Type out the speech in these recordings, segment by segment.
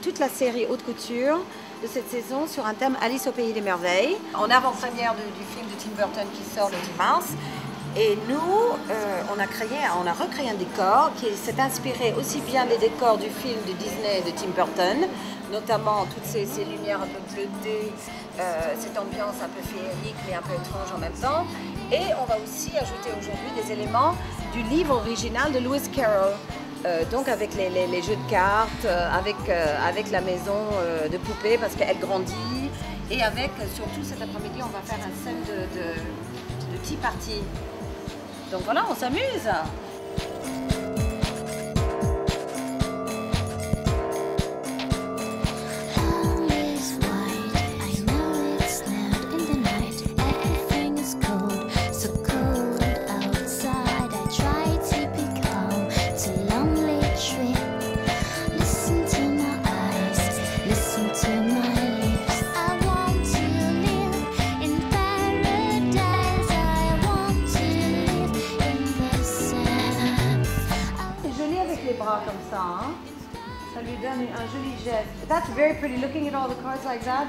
toute la série haute couture de cette saison sur un thème Alice au pays des merveilles. En avant-première du film de Tim Burton qui sort le 10 mars. Et nous, on a recréé un décor qui s'est inspiré aussi bien des décors du film de Disney de Tim Burton, notamment toutes ces lumières un peu bleutées, cette ambiance un peu féerique mais un peu étrange en même temps. Et on va aussi ajouter aujourd'hui des éléments du livre original de Lewis Carroll. Donc avec les jeux de cartes, avec la maison de poupée parce qu'elle grandit. Et avec, surtout cet après-midi, on va faire un scène de tea party. Donc voilà, on s'amuse. Comme ça, hein? Ça lui donne un joli geste. That's very pretty. Looking at all the cards like that.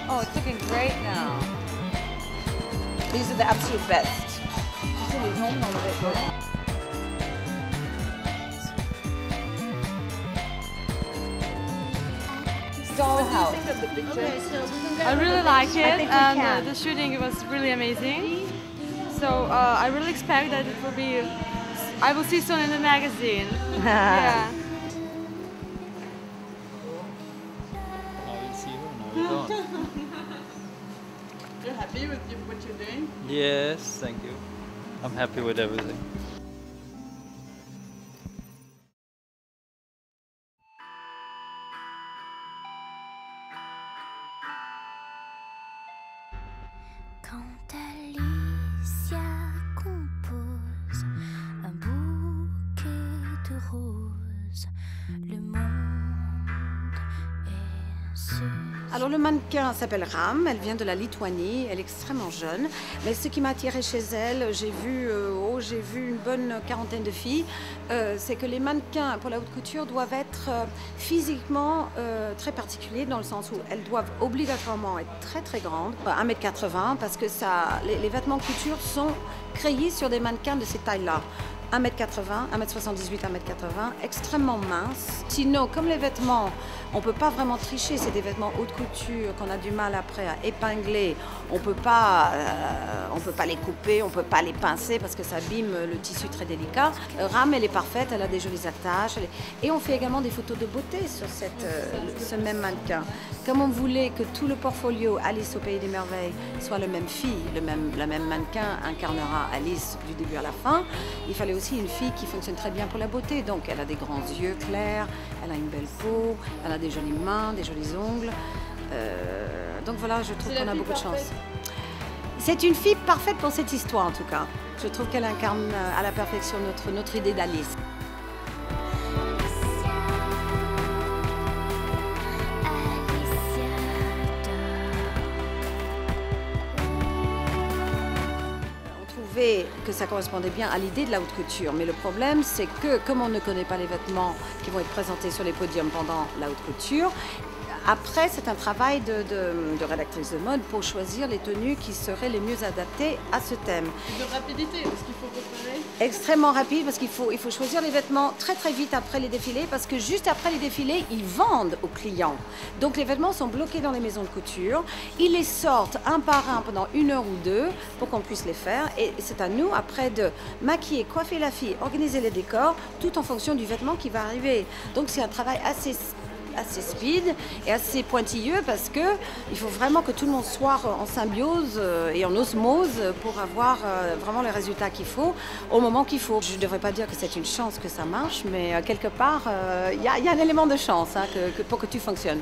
Oh, it's looking great now. These are the absolute best. C'est les noms dans le vêtement. Dollhouse. I really like it, and the shooting was really amazing. So I really expect that it will be. I will see soon in the magazine. Yeah. I will see her. No, you don't. You're happy with what you're doing? Yes, thank you. I'm happy with everything. Quand Alicia compose un bouquet de roses, le monde est sur. Alors le mannequin s'appelle Ram, elle vient de la Lituanie, elle est extrêmement jeune. Mais ce qui m'a attirée chez elle, j'ai vu une bonne quarantaine de filles, c'est que les mannequins pour la haute couture doivent être physiquement très particuliers dans le sens où elles doivent obligatoirement être très très grandes, 1,80 m parce que les vêtements de couture sont créés sur des mannequins de ces tailles-là. 1,80 m, 1m78, 1,80 m, extrêmement mince. Sinon, comme les vêtements, on ne peut pas vraiment tricher, c'est des vêtements haute couture qu'on a du mal après à épingler. On ne peut pas les couper, on ne peut pas les pincer parce que ça abîme le tissu très délicat. Ram, elle est parfaite, elle a des jolies attaches. Et on fait également des photos de beauté sur ce même mannequin. Comme on voulait que tout le portfolio Alice au pays des merveilles soit la même fille, la même mannequin incarnera Alice du début à la fin, il fallait aussi une fille qui fonctionne très bien pour la beauté. Donc elle a des grands yeux clairs, elle a une belle peau, elle a des jolies mains, des jolis ongles. Donc voilà, je trouve qu'on a beaucoup de chance. C'est une fille parfaite pour cette histoire en tout cas. Je trouve qu'elle incarne à la perfection notre idée d'Alice. Que ça correspondait bien à l'idée de la haute couture. Mais le problème, c'est que comme on ne connaît pas les vêtements qui vont être présentés sur les podiums pendant la haute couture, après, c'est un travail de rédactrice de mode pour choisir les tenues qui seraient les mieux adaptées à ce thème. Et de rapidité, parce qu'il faut préparer. Extrêmement rapide, parce qu'il faut choisir les vêtements très très vite après les défilés, parce que juste après les défilés, ils vendent aux clients. Donc les vêtements sont bloqués dans les maisons de couture. Ils les sortent un par un pendant 1 heure ou 2 pour qu'on puisse les faire. Et c'est à nous, après, de maquiller, coiffer la fille, organiser les décors, tout en fonction du vêtement qui va arriver. Donc c'est un travail assez speed et assez pointilleux parce que il faut vraiment que tout le monde soit en symbiose et en osmose pour avoir vraiment les résultats qu'il faut au moment qu'il faut. Je ne devrais pas dire que c'est une chance que ça marche, mais quelque part, il y a un élément de chance hein, pour que tu fonctionnes.